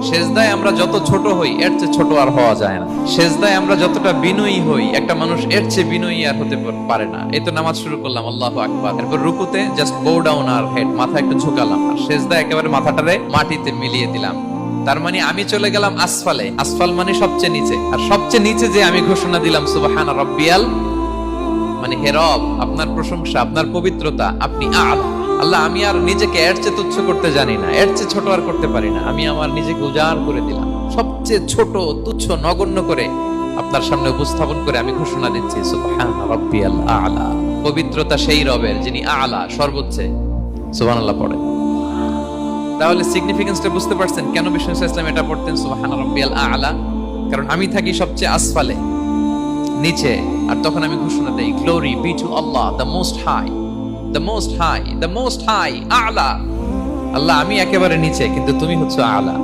সেজদায় আমরা যত ছোট হই এর চেয়ে ছোট আর হওয়া যায় না। সেজদায় আমরা যতটা বিনয়ী হই একটা মানুষ এর চেয়ে বিনয়ী আর হতে পারে না। এই তো নামাজ শুরু করলাম, আল্লাহু আকবার, এরপর রুকুতে জাস্ট বো ডাউন আর হেড, মাথা একটু ঝুঁকালাম, আর সেজদায় একেবারে মাথাটারে মাটিতে মিলিয়ে দিলাম। তার মানে আমি চলে গেলাম আসফালে। আসফাল মানে সবচেয়ে নিচে, আর সবচেয়ে নিচে যে আমি ঘোষণা দিলাম সুবহানা রাব্বিয়াল, মানে হে রব, আপনার প্রশংসা, আপনার পবিত্রতা, আপনি আলা। আল্লাহ, আমি আর নিজেকে এর চেয়ে তুচ্ছ করতে জানি না, এর চেয়ে ছোট আর করতে পারি না। আমি আমার নিজেকে উজাড় করে দিলাম, সবচেয়ে ছোট, তুচ্ছ, নগণ্য করে আপনার সামনে উপস্থাপন করে আমি ঘোষণা দিচ্ছি সুবহানা রাব্বিয়াল আলা। পবিত্রতা সেই রবের যিনি আলা, সর্বোচ্চ। সুবহানাল্লাহ পড়ে। তাহলে সিগনিফিকেন্সটা বুঝতে পারছেন কেন বিষ্ণু ইসলাম এটা পড়তেন সুবহানা রাব্বিয়াল আলা? কারণ আমি থাকি সবচেয়ে আসফালে, নিচে, আর তখন আমি ঘোষণা দেই glory be to Allah the most high, the most high, the most high, আলা। আল্লাহ, আমি একেবারে নিচে, কিন্তু তুমি হচ্ছে আলা।